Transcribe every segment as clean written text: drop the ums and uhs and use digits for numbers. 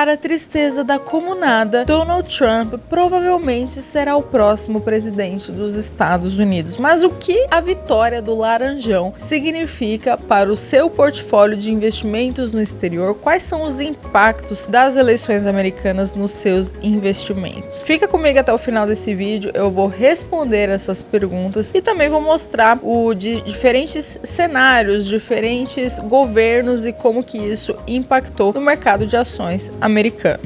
para a tristeza da comunada, Donald Trump provavelmente será o próximo presidente dos Estados Unidos. Mas o que a vitória do Laranjão significa para o seu portfólio de investimentos no exterior? Quais são os impactos das eleições americanas nos seus investimentos? Fica comigo até o final desse vídeo, eu vou responder essas perguntas e também vou mostrar diferentes cenários, diferentes governos e como que isso impactou no mercado de ações americano.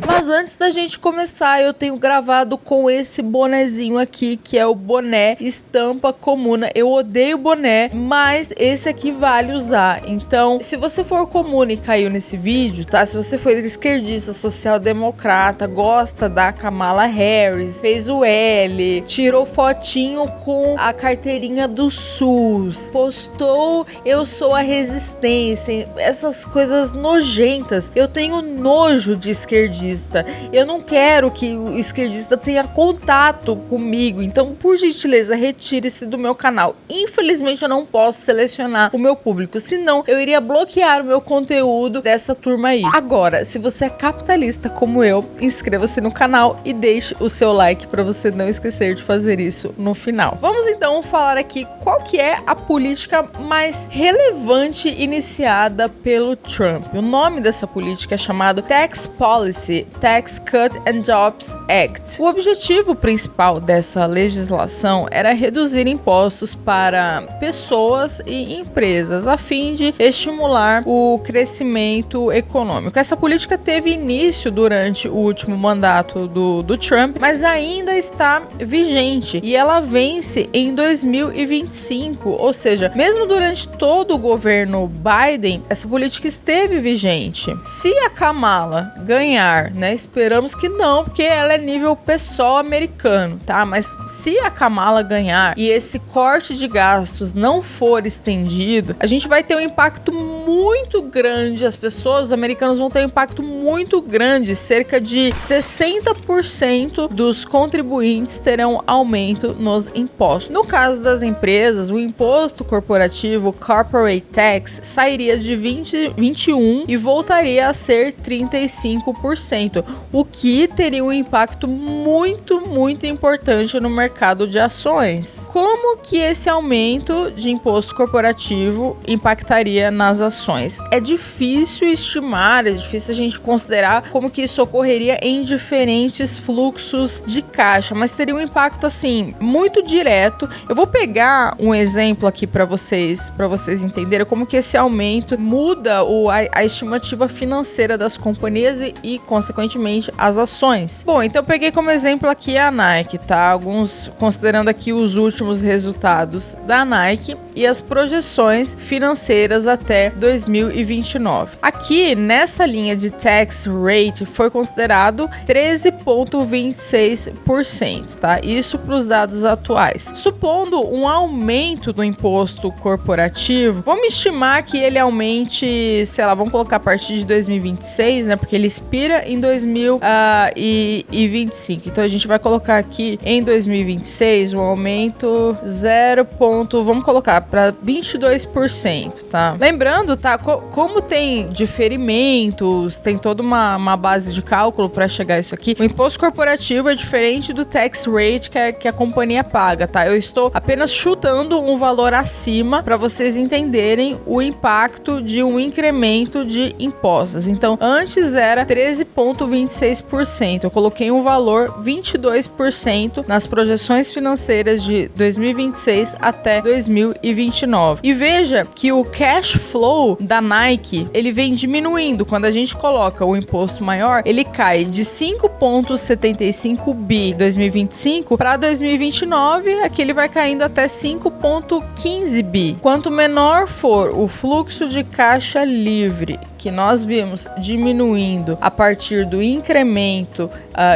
Mas antes da gente começar, eu tenho gravado com esse bonezinho aqui, que é o boné estampa comuna. Eu odeio boné, mas esse aqui vale usar. Então, se você for comuna e caiu nesse vídeo, tá? Se você for esquerdista, social-democrata, gosta da Kamala Harris, fez o L, tirou fotinho com a carteirinha do SUS, postou eu sou a resistência, essas coisas nojentas. Eu tenho nojo de esquerdista. Eu não quero que o esquerdista tenha contato comigo. Então, por gentileza, retire-se do meu canal. Infelizmente, eu não posso selecionar o meu público, senão eu iria bloquear o meu conteúdo dessa turma aí. Agora, se você é capitalista como eu, inscreva-se no canal e deixe o seu like para você não esquecer de fazer isso no final. Vamos então falar aqui qual que é a política mais relevante iniciada pelo Trump. O nome dessa política é chamado Tax Policy, Tax Cut and Jobs Act. O objetivo principal dessa legislação era reduzir impostos para pessoas e empresas, a fim de estimular o crescimento econômico. Essa política teve início durante o último mandato do Trump, mas ainda está vigente e ela vence em 2025, ou seja, mesmo durante todo o governo Biden, essa política esteve vigente. Se a Kamala ganhar, né, esperamos que não, porque ela é nível pessoal americano, tá? Mas se a Kamala ganhar e esse corte de gastos não for estendido, a gente vai ter um impacto muito grande, os americanos vão ter um impacto muito grande, cerca de 60% dos contribuintes terão aumento nos impostos. No caso das empresas, o imposto corporativo, corporate tax, sairia de 21% e voltaria a ser 35%, o que teria um impacto muito importante no mercado de ações. Como que esse aumento de imposto corporativo impactaria nas ações? É difícil estimar, é difícil a gente considerar como que isso ocorreria em diferentes fluxos de caixa, mas teria um impacto assim muito direto. Eu vou pegar um exemplo aqui para vocês entenderem como que esse aumento muda a estimativa financeira das companhias e consequentemente as ações. Bom, então eu peguei como exemplo aqui a Nike, tá? Considerando aqui os últimos resultados da Nike e as projeções financeiras até 2029. Aqui, nessa linha de tax rate, foi considerado 13,26%, tá? Isso para os dados atuais. Supondo um aumento do imposto corporativo, vamos estimar que ele aumente, sei lá, vamos colocar a partir de 2026, né? Porque ele expira em 2025. Então a gente vai colocar aqui em 2026 um aumento vamos colocar para 22%, tá? Lembrando, tá? Como tem diferimentos, tem toda uma base de cálculo para chegar a isso aqui. O imposto corporativo é diferente do tax rate que a companhia paga, tá? Eu estou apenas chutando um valor acima para vocês entenderem o impacto de um incremento de impostos. Então, antes era 13,26%. Eu coloquei um valor 22% nas projeções financeiras de 2026 até 2029. E veja que o cash flow da Nike, ele vem diminuindo. Quando a gente coloca o imposto maior, ele cai de 5,75 bi em 2025 para 2029, aqui ele vai caindo até 5,15 bi. Quanto menor for o fluxo de caixa livre que nós vimos diminuindo a partir do incremento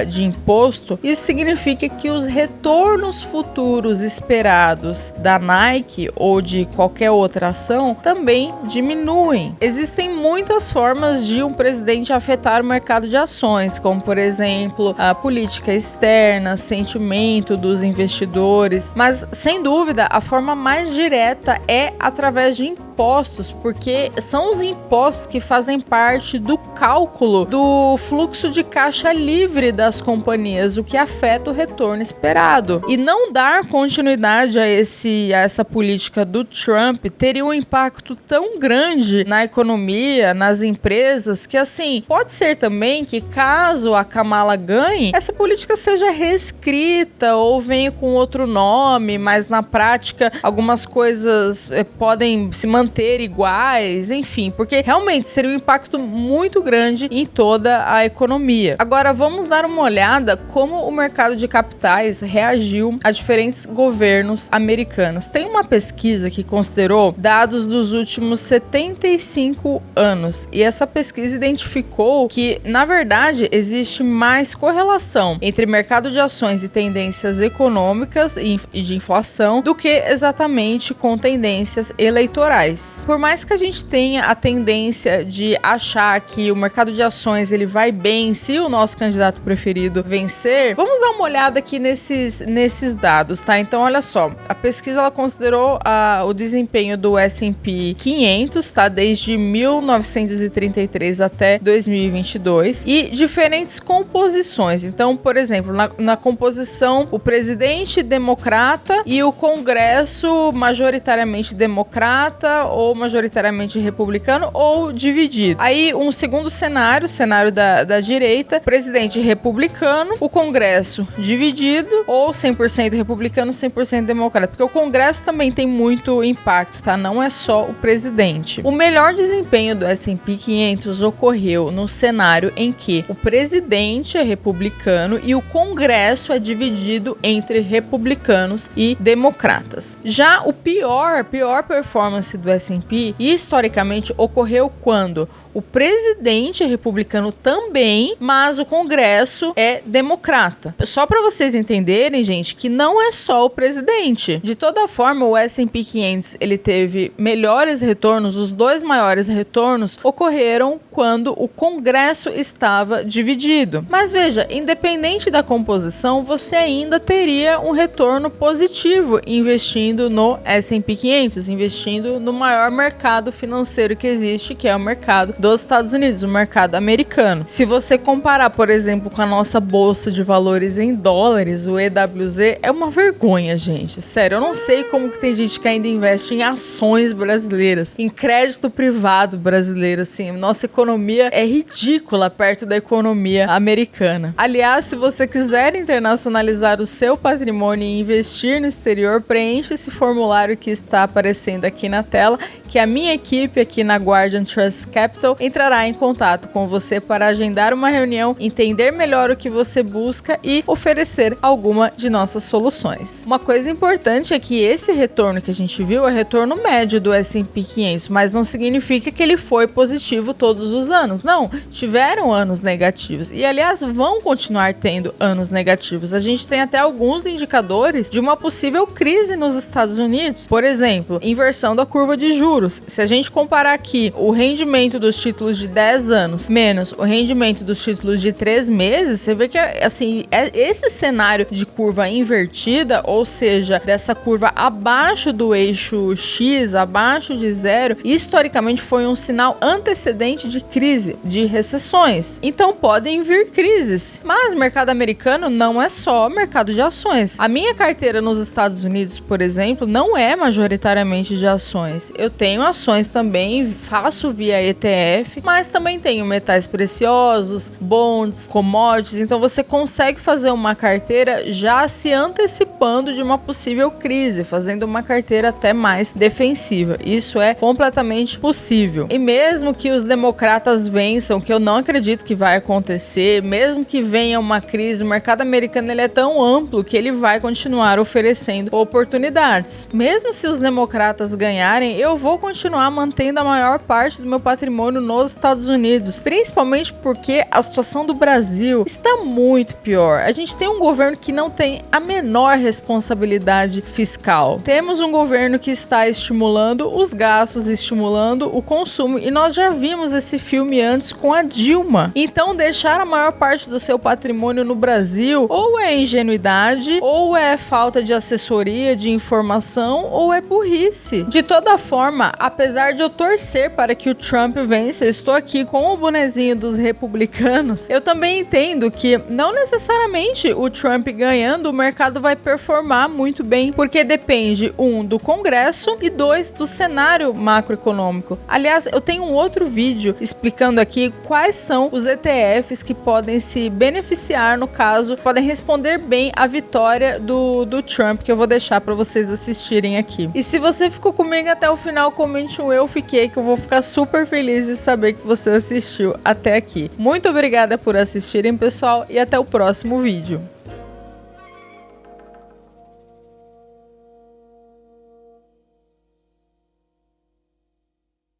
de imposto, isso significa que os retornos futuros esperados da Nike ou de qualquer outra ação também diminuem. Existem muitas formas de um presidente afetar o mercado de ações, como por exemplo a política externa, sentimento dos investidores, mas sem dúvida a forma mais direta é através de impostos, porque são os impostos que fazem parte do cálculo do fluxo de caixa livre das companhias, o que afeta o retorno esperado. E não dar continuidade a essa política do Trump teria um impacto tão grande na economia, nas empresas, que assim, pode ser também que caso a Kamala ganhe, essa política seja reescrita ou venha com outro nome, mas na prática algumas coisas podem se manter iguais, enfim, porque realmente seria um impacto muito grande em toda a economia. Agora vamos dar uma olhada como o mercado de capitais reagiu a diferentes governos americanos. Tem uma pesquisa que considerou dados dos últimos 75 anos e essa pesquisa identificou que, na verdade, existe mais correlação entre mercado de ações e tendências econômicas e de inflação do que exatamente com tendências eleitorais. Por mais que a gente tenha a tendência de achar que o mercado de ações ele vai bem se o nosso candidato preferido vencer, vamos dar uma olhada aqui nesses dados, tá? Então, olha só, a pesquisa ela considerou o desempenho do S&P 500, tá? Desde 1933 até 2022 e diferentes composições. Então, por exemplo, na composição, o presidente democrata e o Congresso majoritariamente democrata ou majoritariamente republicano ou dividido. Aí, um segundo cenário, cenário da direita, presidente republicano, o Congresso dividido ou 100% republicano, 100% democrata, porque o Congresso também tem muito impacto, tá? Não é só o presidente. O melhor desempenho do S&P 500 ocorreu no cenário em que o presidente é republicano e o Congresso é dividido entre republicanos e democratas. Já o pior performance do S&P historicamente ocorreu quando o presidente é republicano também, mas o Congresso é democrata. Só para vocês entenderem, gente, que não é só o presidente. De toda forma, o S&P 500 ele teve melhores retornos, os dois maiores retornos ocorreram quando o Congresso estava dividido. Mas veja, independente da composição, você ainda teria um retorno positivo investindo no S&P 500, investindo no maior mercado financeiro que existe, que é o mercado dos Estados Unidos, o mercado americano. Se você comparar, por exemplo, com a nossa bolsa de valores em dólares, o EWZ, é uma vergonha, gente. Sério, eu não sei como que tem gente que ainda investe em ações brasileiras, em crédito privado brasileiro, assim. Nossa economia é ridícula perto da economia americana. Aliás, se você quiser internacionalizar o seu patrimônio e investir no exterior, preencha esse formulário que está aparecendo aqui na tela, que a minha equipe aqui na Guardian Trust Capital entrará em contato com você para agendar uma reunião, entender melhor o que você busca e oferecer alguma de nossas soluções. Uma coisa importante é que esse retorno que a gente viu é retorno médio do S&P 500, mas não significa que ele foi positivo todos os anos. Não, tiveram anos negativos e, aliás, vão continuar tendo anos negativos. A gente tem até alguns indicadores de uma possível crise nos Estados Unidos. Por exemplo, inversão da curva de juros. Se a gente comparar aqui o rendimento dos títulos de 10 anos menos o rendimento dos títulos de 3 meses, você vê que assim, esse cenário de curva invertida, ou seja, dessa curva abaixo do eixo X, abaixo de zero, historicamente foi um sinal antecedente de crise, de recessões. Então podem vir crises, mas o mercado americano não é só mercado de ações. A minha carteira nos Estados Unidos, por exemplo, não é majoritariamente de ações. Eu tenho ações também, faço via ETF, mas também tenho metais preciosos, bonds, commodities, então você consegue fazer uma carteira já se antecipando de uma possível crise, fazendo uma carteira até mais defensiva. Isso é completamente possível. E mesmo que os democratas vençam, que eu não acredito que vai acontecer, mesmo que venha uma crise, o mercado americano ele é tão amplo que ele vai continuar oferecendo oportunidades. Mesmo se os democratas ganharem, eu vou continuar mantendo a maior parte do meu patrimônio nos Estados Unidos, principalmente porque a situação do Brasil está muito pior. A gente tem um governo que não tem a menor responsabilidade fiscal. Temos um governo que está estimulando os gastos, estimulando o consumo, e nós já vimos esse filme antes com a Dilma. Então, deixar a maior parte do seu patrimônio no Brasil ou é ingenuidade, ou é falta de assessoria, de informação, ou é burrice. De toda forma, apesar de eu torcer para que o Trump vença, estou aqui com o bonezinho dos republicanos, eu também entendo que não necessariamente o Trump ganhando, o mercado vai performar muito bem, porque depende, do Congresso e 2, do cenário macroeconômico. Aliás, eu tenho um outro vídeo explicando aqui quais são os ETFs que podem se beneficiar, no caso, podem responder bem à vitória do Trump, que eu vou deixar para vocês assistirem aqui. E se você ficou comigo até o final, comente um eu fiquei, que eu vou ficar super feliz de saber que você assistiu até aqui. Muito obrigada por assistirem, pessoal, e até o próximo vídeo.